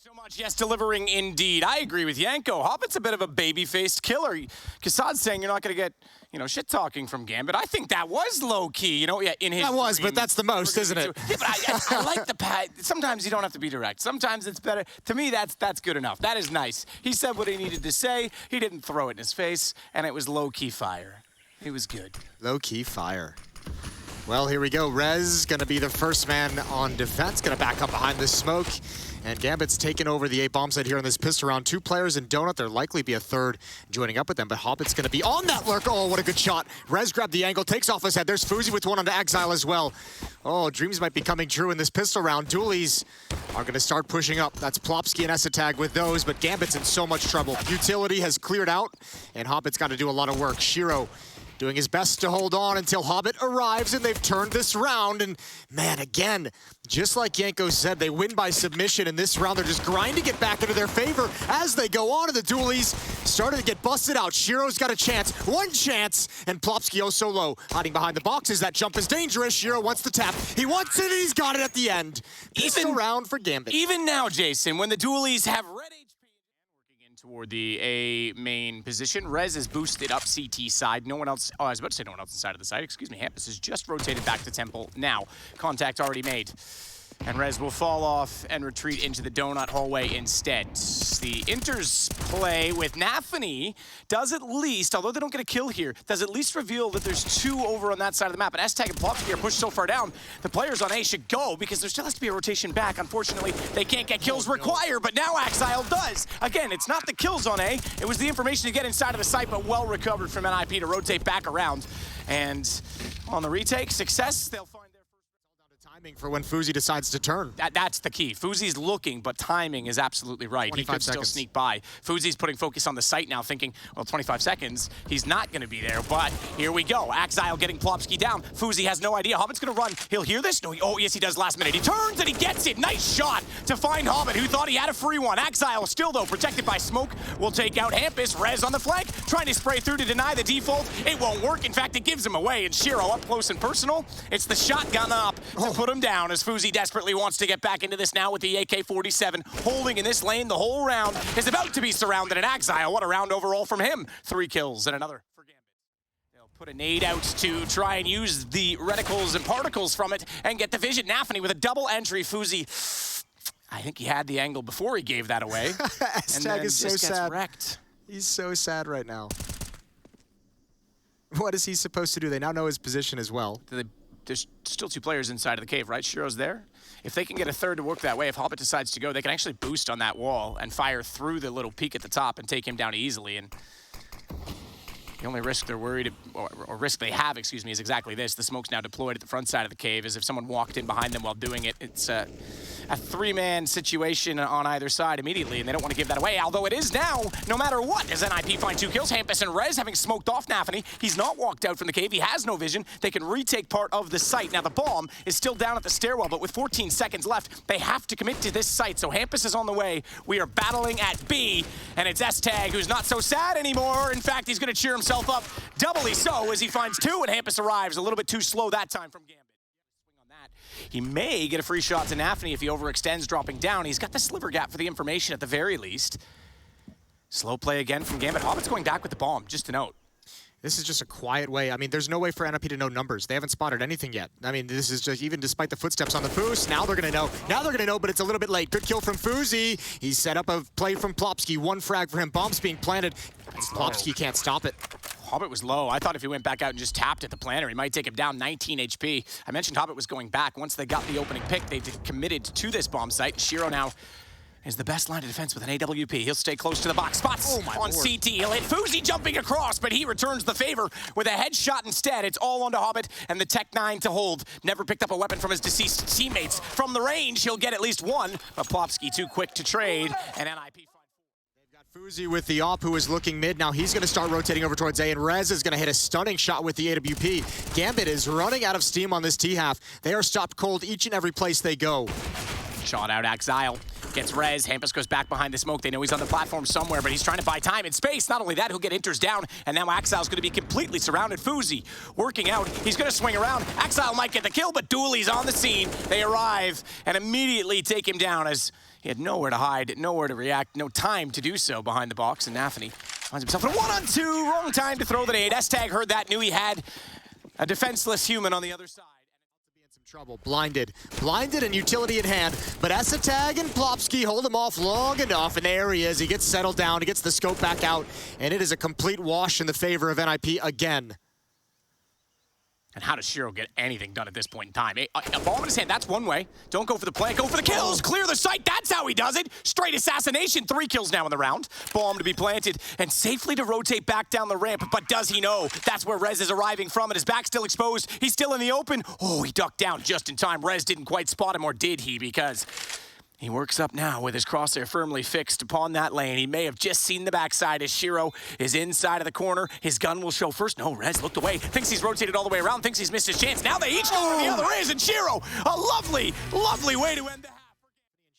So much, yes, delivering indeed. I agree with Yanko. Hobbit's a bit of a baby-faced killer. Kassad's saying you're not going to get, shit-talking from Gambit. I think that was low-key, in his That was, dream. but that's the most, isn't it? Yeah, but I like the pad. Sometimes you don't have to be direct. Sometimes it's better. To me, that's good enough. That is nice. He said what he needed to say. He didn't throw it in his face, and it was low-key fire. It was good. Low-key fire. Well, here we go. Rez gonna be the first man on defense, gonna back up behind the smoke. And Gambit's taken over the A bomb site here in this pistol round. 2 players in Donut. There'll likely be a third joining up with them, but Hobbit's gonna be on that lurk. Oh, what a good shot. Rez grabbed the angle, takes off his head. There's Fuzi with one on Exile as well. Oh, dreams might be coming true in this pistol round. Dualies are gonna start pushing up. That's Plopsky and Esatag with those, but Gambit's in so much trouble. Utility has cleared out, and Hobbit's got to do a lot of work. Shiro doing his best to hold on until Hobbit arrives, and they've turned this round. And man, again, just like Yanko said, they win by submission in this round. They're just grinding it back into their favor as they go on, and the Dualies started to get busted out. Shiro's got a chance, one chance, and Plopsky oh so low, hiding behind the boxes. That jump is dangerous. Shiro wants the tap. He wants it, and he's got it at the end. Pistol round for Gambit. Even now, Jason, when the Dualies have red HP, toward the A main position. Rez is boosted up CT side. No one else, I was about to say no one else inside of the site. Excuse me, Hampus has just rotated back to Temple. Now, contact already made. And Rez will fall off and retreat into the donut hallway instead. The Inters play with Nafany does at least, although they don't get a kill here, does at least reveal that there's 2 over on that side of the map. And Esatag and Plopsky are pushed so far down, the players on A should go because there still has to be a rotation back. Unfortunately, they can't get kills required, but now Exile does. Again, it's not the kills on A, it was the information to get inside of the site, but well recovered from NIP to rotate back around. And on the retake, success, they'll find Timing for when Fuzi decides to turn. That's the key. Fuzi's looking, but timing is absolutely right. He could still sneak by. Fuzi's putting focus on the site now, thinking, well, 25 seconds, he's not going to be there, but here we go. Exile getting Plopsky down. Fuzi has no idea. Hobbit's going to run. He'll hear this? No, oh, yes, he does last minute. He turns and he gets it. Nice shot to find Hobbit, who thought he had a free one. Exile still, though, protected by smoke, will take out Hampus. Rez on the flank, trying to spray through to deny the default. It won't work. In fact, it gives him away, and Shiro up close and personal. It's the shotgun up to put him down as Fuzi desperately wants to get back into this now with the AK-47 holding in this lane the whole round. Is about to be surrounded in Exile. What a round overall from him. 3 kills and another for Gambit. They'll put a nade out to try and use the reticles and particles from it and get the vision. Nafany with a double entry. Fuzi, I think he had the angle before he gave that away. Esatag is so sad. Wrecked. He's so sad right now. What is he supposed to do? They now know his position as well. There's still 2 players inside of the cave, right? Shiro's there. If they can get a third to work that way, if Hobbit decides to go, they can actually boost on that wall and fire through the little peak at the top and take him down easily. And the only risk they're worried, or risk they have, excuse me, is exactly this. The smoke's now deployed at the front side of the cave, as if someone walked in behind them while doing it. It's a 3-man situation on either side immediately, and they don't want to give that away, although it is now, no matter what. As NIP find 2 kills, Hampus and Rez having smoked off Nafany. He's not walked out from the cave. He has no vision. They can retake part of the site. Now, the bomb is still down at the stairwell, but with 14 seconds left, they have to commit to this site. So Hampus is on the way. We are battling at B, and it's Esatag, who's not so sad anymore. In fact, he's going to cheer himself up doubly so as he finds 2, and Hampus arrives a little bit too slow that time from Gambit. Swing on that. He may get a free shot to Nafany if he overextends, dropping down. He's got the sliver gap for the information at the very least. Slow play again from Gambit. Hobbit's going back with the bomb, just to note. This is just a quiet way. I mean, there's no way for NIP to know numbers. They haven't spotted anything yet. I mean, this is just, even despite the footsteps on the boost, now they're going to know. Now they're going to know, but it's a little bit late. Good kill from Fuzi. He's set up a play from Plopsky. 1 frag for him. Bomb's being planted. Plopsky can't stop it. Hobbit was low. I thought if he went back out and just tapped at the planter, he might take him down 19 HP. I mentioned Hobbit was going back. Once they got the opening pick, they committed to this bomb site. Shiro now is the best line of defense with an AWP. He'll stay close to the box. Spots on Lord. CT. He'll hit Fuzi jumping across, but he returns the favor with a headshot instead. It's all onto Hobbit and the Tech 9 to hold. Never picked up a weapon from his deceased teammates. From the range, he'll get at least 1, but Plopsky too quick to trade, and NIP Fuzi with the op, who is looking mid. Now he's going to start rotating over towards A, and Rez is going to hit a stunning shot with the AWP. Gambit is running out of steam on this T-half. They are stopped cold each and every place they go. Shot out, Exile gets res. Hampus goes back behind the smoke. They know he's on the platform somewhere, but he's trying to buy time and space. Not only that, he'll get Inters down, and now Exile's going to be completely surrounded. Fuzi working out. He's going to swing around. Exile might get the kill, but Dooley's on the scene. They arrive and immediately take him down as he had nowhere to hide, nowhere to react, no time to do so behind the box, and Nafany finds himself in a 1-on-2. Wrong time to throw the nade. S-Tag heard that, knew he had a defenseless human on the other side. Trouble, blinded and utility in hand, but S-Tag and Plopsky hold him off long enough, and there he is. He gets settled down, he gets the scope back out, and it is a complete wash in the favor of NIP again. And how does Shiro get anything done at this point in time? A bomb in his hand, that's one way. Don't go for the play, go for the kills, clear the site, that's how he does it. Straight assassination, 3 kills now in the round. Bomb to be planted, and safely to rotate back down the ramp, but does he know? That's where Rez is arriving from, and his back still exposed. He's still in the open. Oh, he ducked down just in time. Rez didn't quite spot him, or did he? Because he works up now with his crosshair firmly fixed upon that lane. He may have just seen the backside as Shiro is inside of the corner. His gun will show first. No, Rez looked away. Thinks he's rotated all the way around. Thinks he's missed his chance. Now they each know where the other is. And Shiro, a lovely, lovely way to end the half.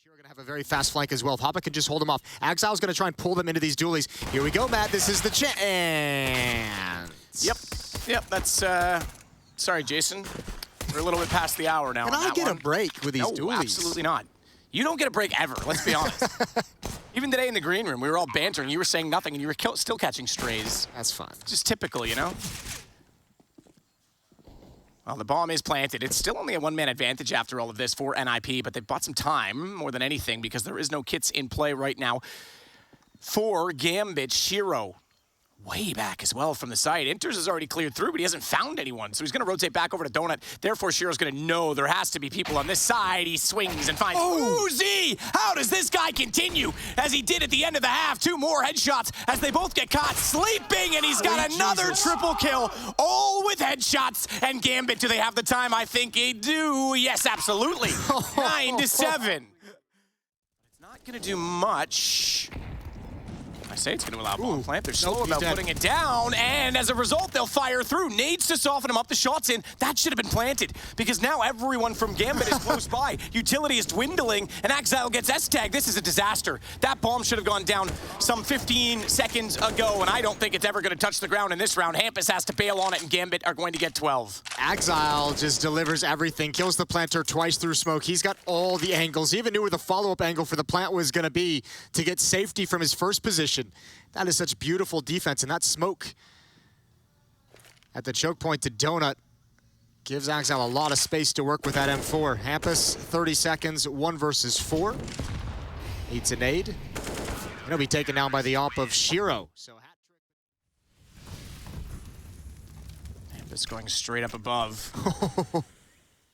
Shiro going to have a very fast flank as well. If Hoppe can just hold him off. Exile's going to try and pull them into these dualies. Here we go, Matt. This is the chance. Yep, that's, sorry, Jason. We're a little bit past the hour now. Can I get a break with these dualies? No, absolutely not. You don't get a break ever, let's be honest. Even today in the green room, we were all bantering. You were saying nothing, and you were still catching strays. That's fun. Just typical, you know? Well, the bomb is planted. It's still only a one-man advantage after all of this for NIP, but they bought some time more than anything because there is no kits in play right now for Gambit. Shiro way back as well from the side. Inters is already cleared through, but he hasn't found anyone, so he's going to rotate back over to Donut. Therefore, Shiro's going to know there has to be people on this side. He swings and finds Uzi. How does this guy continue as he did at the end of the half? 2 more headshots as they both get caught sleeping, and he's got another triple kill, all with headshots. And Gambit, do they have the time? I think they do. Yes, absolutely. 9-7. It's not going to do much. I say it's going to allow bomb plant. They're slow about putting it down, and as a result, they'll fire through. Nades to soften him up. The shot's in. That should have been planted, because now everyone from Gambit is close by. Utility is dwindling, and Exile gets S-Tag. This is a disaster. That bomb should have gone down some 15 seconds ago, and I don't think it's ever going to touch the ground in this round. Hampus has to bail on it, and Gambit are going to get 12. Exile just delivers everything, kills the planter twice through smoke. He's got all the angles. He even knew where the follow-up angle for the plant was going to be to get safety from his first position. That is such beautiful defense, and that smoke at the choke point to Donut gives Exile a lot of space to work with that M4. Hampus, 30 seconds, 1 versus 4. Eats a nade. And he'll be taken down by the AWP of Shiro. So Hampus going straight up above.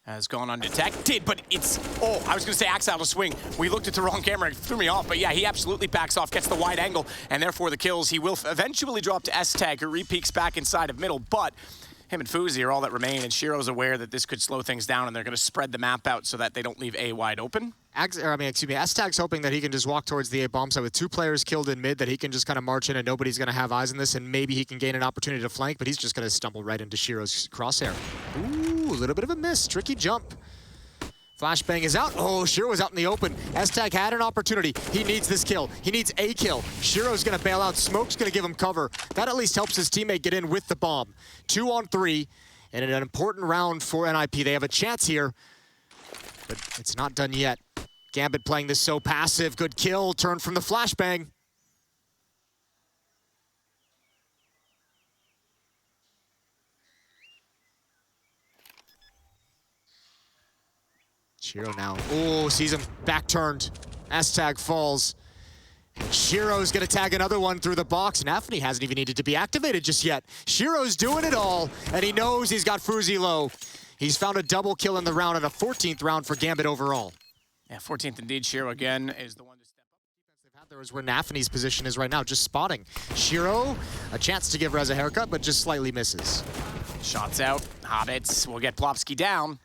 Has gone undetected, but it's, I was gonna say Exile to swing. We looked at the wrong camera, it threw me off, but yeah, he absolutely backs off, gets the wide angle, and therefore the kills. He will eventually drop to S-Tag, who re-peeks back inside of middle, but him and Fuzi are all that remain, and Shiro's aware that this could slow things down, and they're gonna spread the map out so that they don't leave A wide open. S-Tag's hoping that he can just walk towards the A bomb site with 2 players killed in mid, that he can just kind of march in and nobody's going to have eyes on this, and maybe he can gain an opportunity to flank, but he's just going to stumble right into Shiro's crosshair. Ooh, a little bit of a miss. Tricky jump. Flashbang is out. Oh, Shiro was out in the open. S-Tag had an opportunity. He needs this kill. He needs a kill. Shiro's going to bail out. Smoke's going to give him cover. That at least helps his teammate get in with the bomb. 2 on 3, and an important round for NIP. They have a chance here, but it's not done yet. Gambit playing this so passive. Good kill. Turn from the flashbang. Shiro now. Oh, sees him back turned. S-Tag falls. And Shiro's gonna tag another one through the box. Nafany hasn't even needed to be activated just yet. Shiro's doing it all, and he knows he's got Fuzi low. He's found a double kill in the round and a 14th round for Gambit overall. Yeah, 14th indeed. Shiro again is the one to step up. There is where Nafany's position is right now, just spotting. Shiro, a chance to give Rez a haircut, but just slightly misses. Shots out. Hobbits will get Plopsky down.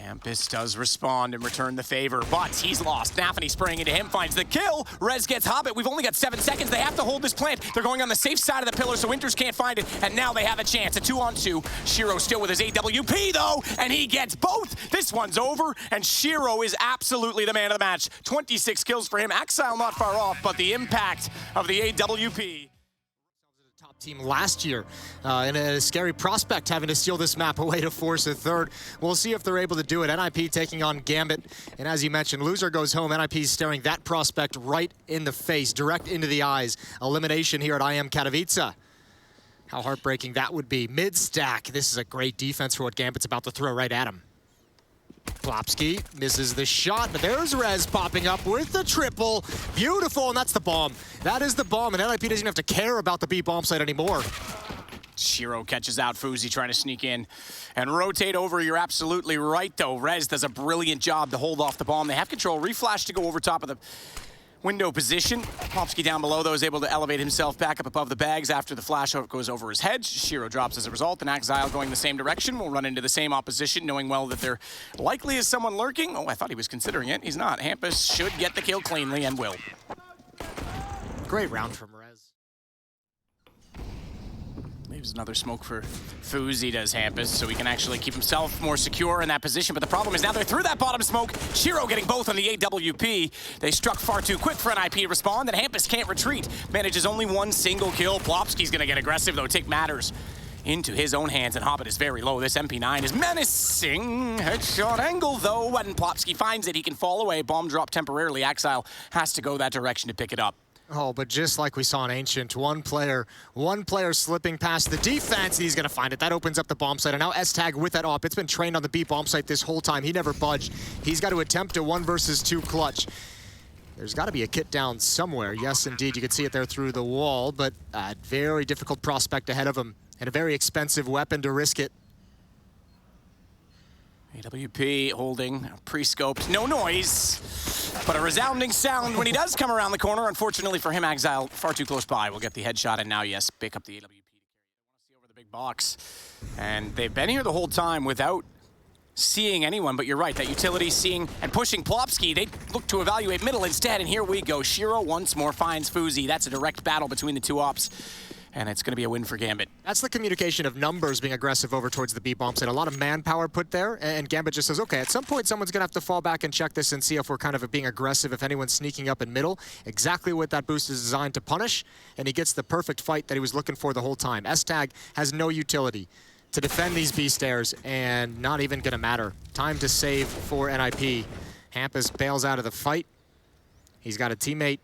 Hampus does respond and return the favor, but he's lost. Nafany spraying into him, finds the kill. Rez gets Hobbit. We've only got 7 seconds. They have to hold this plant. They're going on the safe side of the pillar, so Winters can't find it, and now they have a chance. A 2-on-2. Shiro still with his AWP, though, and he gets both. This one's over, and Shiro is absolutely the man of the match. 26 kills for him. Axile not far off, but the impact of the AWP. Top team last year, and a scary prospect having to steal this map away to force a third. We'll see if they're able to do it. NIP taking on Gambit, and as you mentioned, loser goes home. NIP staring that prospect right in the face, direct into the eyes. Elimination here at IEM Katowice. How heartbreaking that would be. Mid-stack. This is a great defense for what Gambit's about to throw right at him. Plopski misses the shot, but there's Rez popping up with the triple. Beautiful, and that's the bomb. That is the bomb, and NIP doesn't even have to care about the B bomb site anymore. Shiro catches out Fuzi trying to sneak in and rotate over. You're absolutely right, though. Rez does a brilliant job to hold off the bomb. They have control. Reflash to go over top of the window position. Plopski down below, though, is able to elevate himself back up above the bags after the flash goes over his head. Shiro drops as a result, and Axile going the same direction will run into the same opposition, knowing well that there likely is someone lurking. Oh, I thought he was considering it. He's not. Hampus should get the kill cleanly and will. Great round from Rez. Leaves another smoke for Fuzi, does Hampus, so he can actually keep himself more secure in that position. But the problem is now they're through that bottom smoke. Shiro getting both on the AWP. They struck far too quick for NIP to respond, and Hampus can't retreat. Manages only one single kill. Plopski's gonna get aggressive, though, take matters into his own hands, and Hobbit is very low. This MP9 is menacing. Headshot angle, though. When Plopski finds it, he can fall away. Bomb drop temporarily. Axile has to go that direction to pick it up. Oh, but just like we saw in Ancient, one player slipping past the defense, and he's gonna find it. That opens up the bomb site, and now S-Tag with that op. It's been trained on the B bomb site this whole time. He never budged. He's got to attempt a 1 versus 2 clutch. There's got to be a kit down somewhere. Yes, indeed, you can see it there through the wall, but a very difficult prospect ahead of him, and a very expensive weapon to risk it. AWP holding, pre-scoped, no noise, but a resounding sound when he does come around the corner. Unfortunately for him, Axile far too close by. We'll get the headshot, and now, yes, pick up the AWP to see over the big box. And they've been here the whole time without seeing anyone, but you're right, that utility seeing and pushing Plopski, they look to evaluate middle instead, and here we go. Shiro once more finds Fuzi. That's a direct battle between the two ops, and it's going to be a win for Gambit. That's the communication of numbers being aggressive over towards the B bomb site. A lot of manpower put there, and Gambit just says, okay, at some point someone's going to have to fall back and check this and see if we're kind of being aggressive, if anyone's sneaking up in middle. Exactly what that boost is designed to punish, and he gets the perfect fight that he was looking for the whole time. S-Tag has no utility to defend these B stairs, and not even going to matter. Time to save for NIP. Hampus bails out of the fight. He's got a teammate,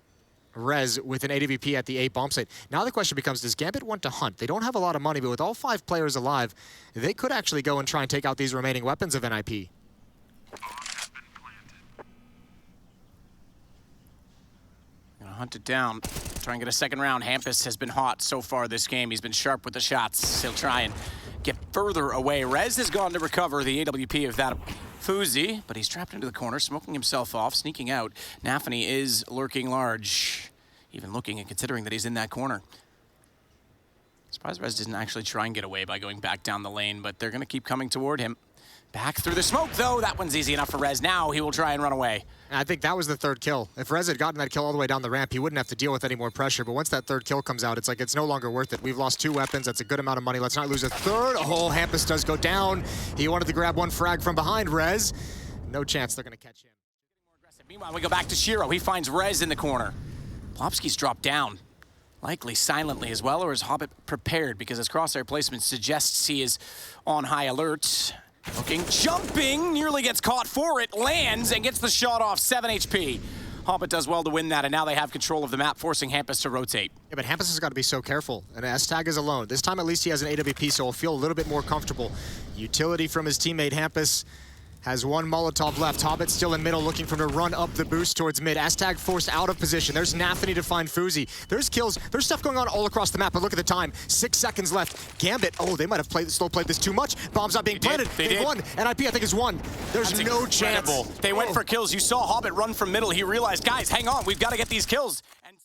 Rez, with an AWP at the A bomb site. Now the question becomes, does Gambit want to hunt? They don't have a lot of money, but with all 5 players alive, they could actually go and try and take out these remaining weapons of NIP. Gonna hunt it down, try and get a second round. Hampus has been hot so far this game. He's been sharp with the shots. He'll try and get further away. Rez has gone to recover the AWP of that Fuzi, but he's trapped into the corner, smoking himself off, sneaking out. Nafany is lurking large, even looking and considering that he's in that corner. Surprised Rez didn't actually try and get away by going back down the lane, but they're gonna keep coming toward him. Back through the smoke, though. That one's easy enough for Rez. Now he will try and run away. I think that was the 3rd kill. If Rez had gotten that kill all the way down the ramp, he wouldn't have to deal with any more pressure. But once that 3rd kill comes out, it's like it's no longer worth it. We've lost 2 weapons. That's a good amount of money. Let's not lose a 3rd. Oh, Hampus does go down. He wanted to grab one frag from behind Rez. No chance they're going to catch him. Meanwhile, we go back to Shiro. He finds Rez in the corner. Plopski's dropped down. Likely silently as well, or is Hobbit prepared? Because his crosshair placement suggests he is on high alert. Looking, jumping, nearly gets caught for it, lands, and gets the shot off, 7 HP. Hobbit does well to win that, and now they have control of the map, forcing Hampus to rotate. Yeah, but Hampus has got to be so careful, and S-Tag is alone. This time, at least, he has an AWP, so he'll feel a little bit more comfortable. Utility from his teammate, Hampus. Has 1 Molotov left. Hobbit still in middle, looking for him to run up the boost towards mid. S-Tag forced out of position. There's Nafany to find Fuzi. There's kills. There's stuff going on all across the map, but look at the time. 6 seconds left. Gambit, oh, they might have slow played this too much. Bombs not being planted. They won. NIP, I think, is 1. There's That's no incredible. chance. They went for kills. You saw Hobbit run from middle. He realized, guys, hang on. We've got to get these kills. And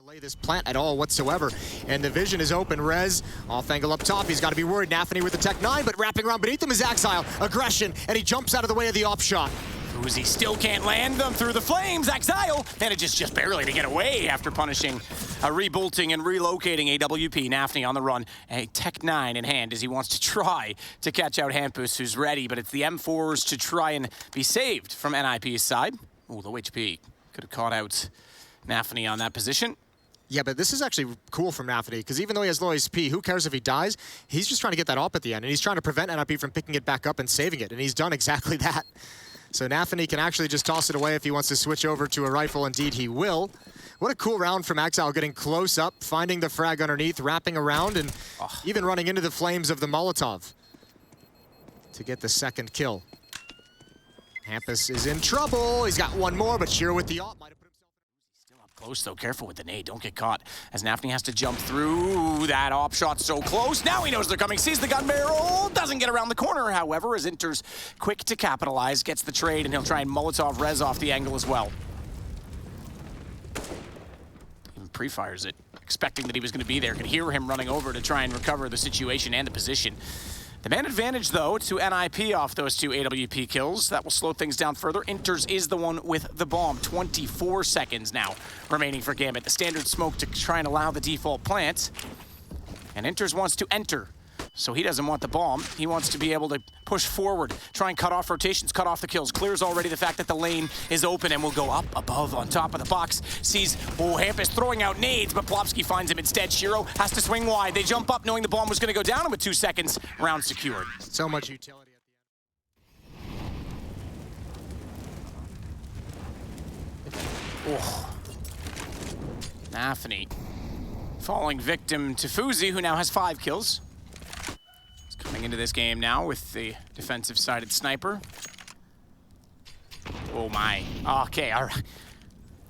Lay this plant at all whatsoever, and the vision is open. Rez off angle up top. He's got to be worried. Nafany with the Tech 9, but wrapping around beneath him is Exile. Aggression, and he jumps out of the way of the op shot. Uzi still can't land them through the flames. Exile manages just barely to get away after punishing a rebolting and relocating AWP. Nafany on the run, a Tech 9 in hand as he wants to try to catch out Hampus, who's ready, but it's the M4s to try and be saved from NIP's side. Ooh, low HP. Could have caught out Nafany on that position. Yeah, but this is actually cool from Nafany, because even though he has low HP, who cares if he dies? He's just trying to get that op at the end, and he's trying to prevent NIP from picking it back up and saving it, and he's done exactly that. So Nafany can actually just toss it away if he wants to switch over to a rifle. Indeed, he will. What a cool round from Exile, getting close up, finding the frag underneath, wrapping around, and even running into the flames of the Molotov to get the second kill. Hampus is in trouble. He's got one more, but Shiro with the op might have put himself... Still up close, though. Careful with the nade. Don't get caught, as Nafany has to jump through. That op shot so close. Now he knows they're coming. Sees the gun barrel. Doesn't get around the corner, however, as Inter's quick to capitalize. Gets the trade, and he'll try and Molotov Rez off the angle as well. Even pre-fires it, expecting that he was going to be there. Could hear him running over to try and recover the situation and the position. The man advantage, though, to NIP off those two AWP kills. That will slow things down further. Inters is the one with the bomb. 24 seconds now remaining for Gambit. The standard smoke to try and allow the default plant. And Inters wants to enter. So he doesn't want the bomb. He wants to be able to push forward, try and cut off rotations, cut off the kills. Clears already the fact that the lane is open and will go up above on top of the box. Sees, Hampus throwing out nades, but Plopsky finds him instead. Shiro has to swing wide. They jump up knowing the bomb was going to go down, and with 2 seconds, round secured. So much utility at the end. Oh. Nafany falling victim to Fuzi, who now has 5 kills. Coming into this game now with the defensive-sided sniper. Oh my. Okay, all right.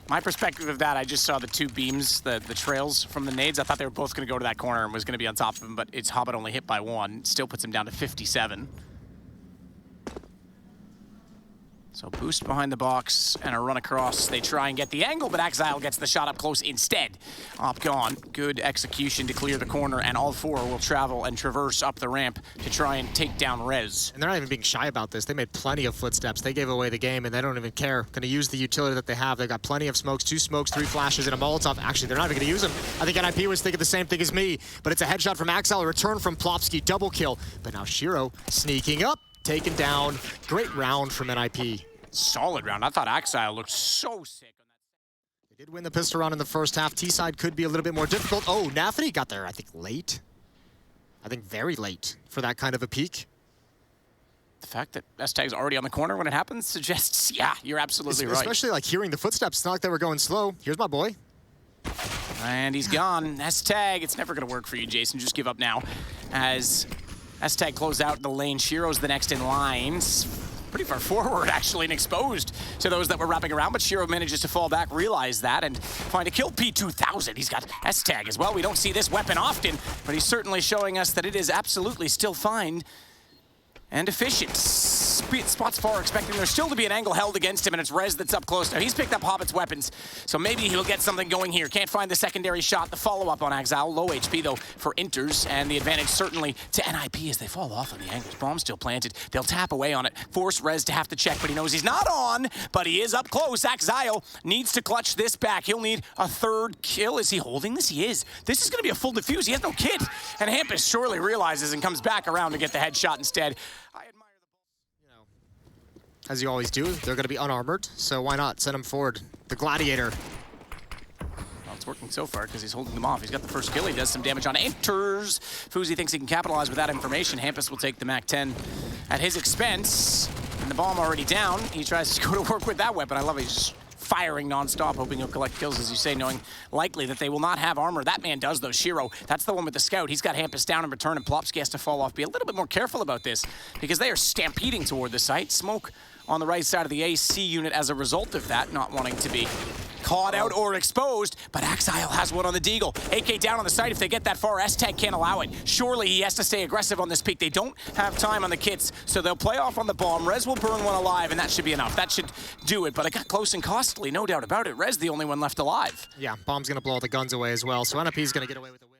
My perspective of that, I just saw the 2 beams, the trails from the nades. I thought they were both going to go to that corner and was going to be on top of him, but it's Hobbit only hit by 1. Still puts him down to 57. So boost behind the box and a run across. They try and get the angle, but Exile gets the shot up close instead. Op gone. Good execution to clear the corner, and all 4 will travel and traverse up the ramp to try and take down Rez. And they're not even being shy about this. They made plenty of footsteps. They gave away the game, and they don't even care. Going to use the utility that they have. They've got plenty of smokes, 2 smokes, 3 flashes, and a Molotov. Actually, they're not even going to use them. I think NIP was thinking the same thing as me, but it's a headshot from Exile, a return from Plopsky, double kill. But now Shiro sneaking up, taken down. Great round from NIP. Solid round. I thought Exile looked so sick on that. They did win the pistol round in the first half. T-side could be a little bit more difficult. Oh, Nafany got there, I think, late. I think very late for that kind of a peak. The fact that S-Tag's already on the corner when it happens suggests, yeah, you're absolutely right. Especially like hearing the footsteps. It's not like they were going slow. Here's my boy. And he's gone. S-Tag, it's never going to work for you, Jason. Just give up now. As S-Tag closed out the lane, Shiro's the next in line. Pretty far forward, actually, and exposed to those that were wrapping around, but Shiro manages to fall back, realize that, and find a kill. P2000. He's got S-Tag as well. We don't see this weapon often, but he's certainly showing us that it is absolutely still fine and efficient. Spots far, expecting there still to be an angle held against him, and it's Rez that's up close. Now, he's picked up Hobbit's weapons, so maybe he'll get something going here. Can't find the secondary shot. The follow-up on Exile. Low HP, though, for Inters, and the advantage certainly to NIP as they fall off on the angles. Bomb still planted. They'll tap away on it. Force Rez to have to check, but he knows he's not on, but he is up close. Exile needs to clutch this back. He'll need a 3rd kill. Is he holding this? He is. This is going to be a full defuse. He has no kit, and Hampus surely realizes and comes back around to get the headshot instead. As you always do, they're going to be unarmored, so why not? Send them forward. The Gladiator. Well, it's working so far because he's holding them off. He's got the first kill. He does some damage on Inters. Fuzi thinks he can capitalize with that information. Hampus will take the MAC-10 at his expense. And the bomb already down. He tries to go to work with that weapon. I love it. He's just firing non-stop, hoping he'll collect kills, as you say, knowing likely that they will not have armor. That man does, though. Shiro, that's the one with the scout. He's got Hampus down in return, and Plopsky has to fall off. Be a little bit more careful about this because they are stampeding toward the site. Smoke on the right side of the AC unit as a result of that, not wanting to be caught out or exposed, but Axile has one on the deagle. AK down on the site if they get that far. S-Tag can't allow it. Surely he has to stay aggressive on this peak. They don't have time on the kits, so they'll play off on the bomb. Rez will burn one alive, and that should be enough. That should do it, but it got close and costly, no doubt about it. Rez the only one left alive. Yeah, bomb's gonna blow all the guns away as well, so NIP's gonna get away with the win.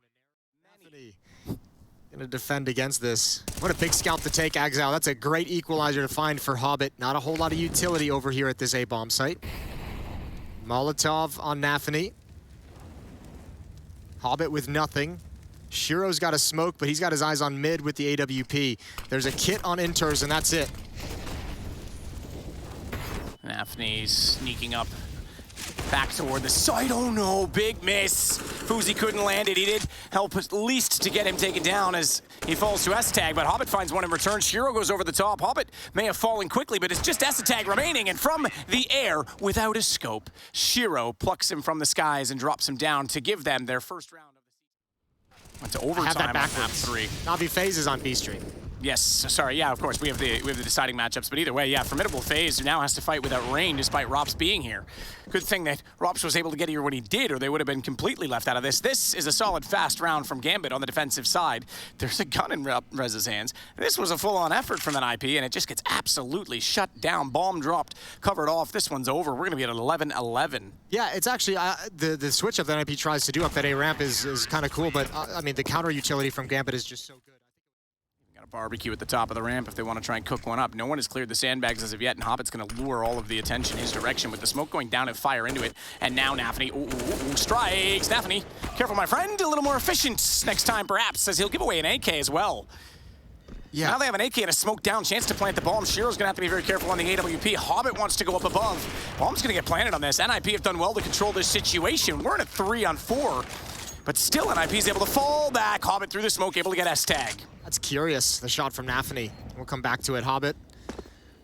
Nafany gonna defend against this. What a big scalp to take, Axile. That's a great equalizer to find for Hobbit. Not a whole lot of utility over here at this A-bomb site. Molotov on Nafany. Hobbit with nothing. Shiro's got a smoke, but he's got his eyes on mid with the AWP. There's a kit on Inters, and that's it. Nafany's sneaking up back toward the side. Oh no, big miss. Fuzi couldn't land it. He did help at least to get him taken down as he falls to S-Tag, but Hobbit finds one in return. Shiro goes over the top. Hobbit may have fallen quickly, but it's just S-Tag remaining, and from the air, without a scope, Shiro plucks him from the skies and drops him down to give them their first round of the season. Went to overtime on map 3. Navi FaZe is on B Stream. Yes, sorry, yeah, of course, we have the deciding matchups, but either way, yeah, formidable FaZe now has to fight without rain despite Rops being here. Good thing that Rops was able to get here when he did, or they would have been completely left out of this. This is a solid, fast round from Gambit on the defensive side. There's a gun in Rez's hands. This was a full-on effort from an IP, and it just gets absolutely shut down. Bomb dropped, covered off. This one's over. We're going to be at 11-11. Yeah, it's actually, the switch up that NIP tries to do up that A ramp is kind of cool, but, I mean, the counter utility from Gambit is just so good. Barbecue at the top of the ramp if they want to try and cook one up. No one has cleared the sandbags as of yet, and Hobbit's going to lure all of the attention his direction with the smoke going down and fire into it. And now Nafany, strikes. Nafany, careful my friend, a little more efficient next time perhaps, as he'll give away an AK as well. Yeah. Now they have an AK and a smoke down chance to plant the bomb. Shiro's going to have to be very careful on the AWP. Hobbit wants to go up above. Bomb's going to get planted on this. NIP have done well to control this situation. We're in a 3-on-4. But still, NIP's able to fall back. Hobbit through the smoke, able to get S-Tag. That's curious, the shot from Nafany. We'll come back to it. Hobbit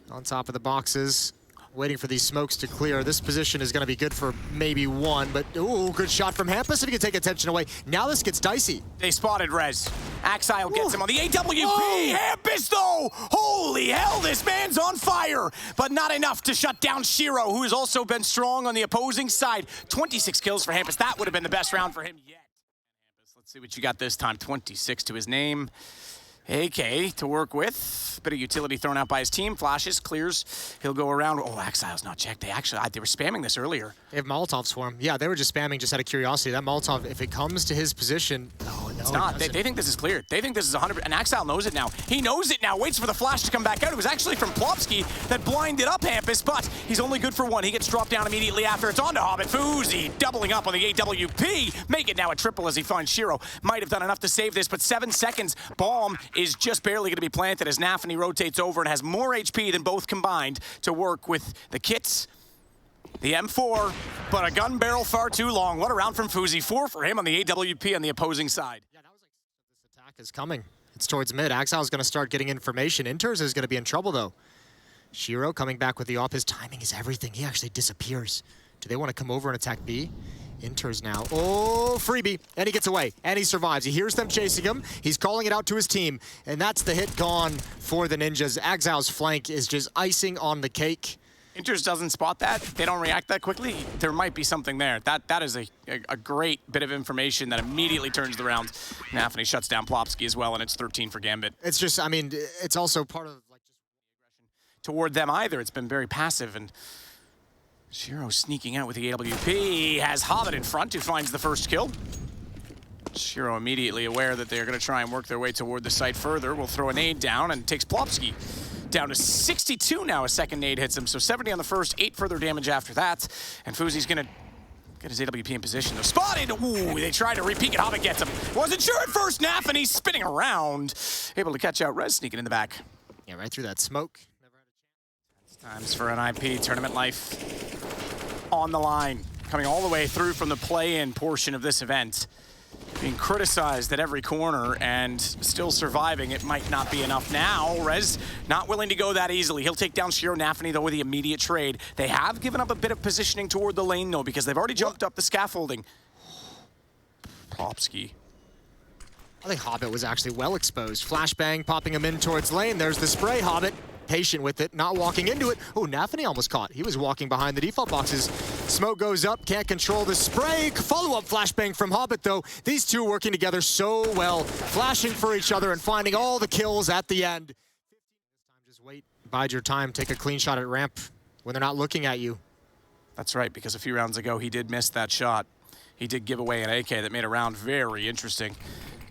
on top of the boxes, waiting for these smokes to clear. This position is going to be good for maybe one, but ooh, good shot from Hampus if he can take attention away. Now this gets dicey. They spotted Rez. Axile gets him on the AWP. Whoa. Hampus though! Holy hell, this man's on fire! But not enough to shut down Shiro, who has also been strong on the opposing side. 26 kills for Hampus. That would have been the best round for him yet. Let's see what you got this time. 26 to his name. AK to work with. Bit of utility thrown out by his team. Flashes, clears. He'll go around. Oh, Axile's not checked. They were spamming this earlier. They have Molotovs for him. Yeah, they were just spamming just out of curiosity. That Molotov, if it comes to his position, oh, no, it's not. They think this is cleared. They think this is 100%. And Axile knows it now. He knows it now. Waits for the flash to come back out. It was actually from Plopsky that blinded up Hampus, but he's only good for one. He gets dropped down immediately after. It's on to Hobbit. Fuzi doubling up on the AWP. Make it now a triple as he finds Shiro. Might have done enough to save this, but 7 seconds. Bomb is just barely going to be planted as Nafany rotates over and has more HP than both combined to work with the kits, the M4, but a gun barrel far too long. What a round from Fuzi. 4 for him on the AWP on the opposing side. Yeah, that was like, this attack is coming. It's towards mid. Axile's going to start getting information. Inters is going to be in trouble though. Shiro coming back with the op. His timing is everything. He actually disappears. Do they want to come over and attack B? Inters now. Oh, freebie. And he gets away. And he survives. He hears them chasing him. He's calling it out to his team. And that's the hit gone for the Ninjas. Axile's flank is just icing on the cake. Inters doesn't spot that. They don't react that quickly. There might be something there. That is a great bit of information that immediately turns the round. Nafany shuts down Plopsky as well, and it's 13 for Gambit. It's just, I mean, it's also part of like just toward them either. It's been very passive, and Shiro sneaking out with the AWP, has Hobbit in front, who finds the first kill. Shiro immediately aware that they're going to try and work their way toward the site further. Will throw a nade down and takes Plopsky down to 62 now. A second nade hits him, so 70 on the first, 8 further damage after that. And Fuzi's going to get his AWP in position. They're spotted. Ooh, they try to repeat it. Hobbit gets him. Wasn't sure at first, and he's spinning around. Able to catch out Rez sneaking in the back. Yeah, right through that smoke. Times for an IP tournament life on the line, coming all the way through from the play-in portion of this event. Being criticized at every corner and still surviving. It might not be enough now. Rez not willing to go that easily. He'll take down Shiro. Nafany though with the immediate trade. They have given up a bit of positioning toward the lane though because they've already jumped up the scaffolding. Plopsky. I think Hobbit was actually well exposed. Flashbang popping him in towards lane. There's the spray, Hobbit. patient with it, not walking into it. Oh, Nafany almost caught. He was walking behind the default boxes. Smoke goes up, can't control the spray. Follow-up flashbang from Hobbit, though. These two working together so well, flashing for each other and finding all the kills at the end. This time, just wait, bide your time, take a clean shot at ramp when they're not looking at you. That's right, because a few rounds ago, he did miss that shot. He did give away an AK that made a round very interesting.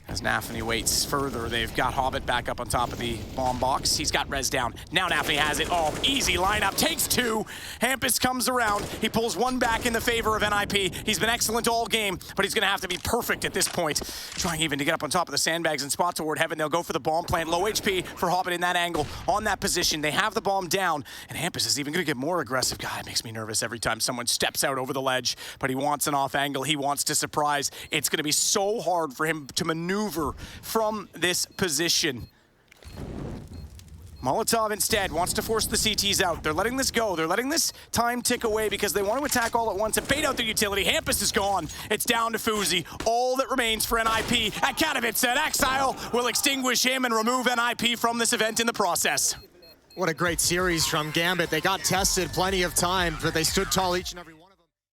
As Nafany waits further, they've got Hobbit back up on top of the bomb box. He's got Rez down. Now Nafany has it. Oh, easy lineup. Takes two. Hampus comes around. He pulls one back in the favor of NIP. He's been excellent all game, but he's going to have to be perfect at this point. Trying even to get up on top of the sandbags and spot toward heaven. They'll go for the bomb plant. Low HP for Hobbit in that angle. On that position, they have the bomb down, and Hampus is even going to get more aggressive. God, it makes me nervous every time someone steps out over the ledge, but he wants an off angle. He wants to surprise. It's going to be so hard for him to maneuver from this position. Molotov instead wants to force the CTs out. They're letting this go. They're letting this time tick away because they want to attack all at once and bait out their utility. Hampus is gone. It's down to Fuzi. All that remains for NIP at Katowice, and Exile will extinguish him and remove NIP from this event in the process. What a great series from Gambit. They got tested plenty of times, but they stood tall each and every one.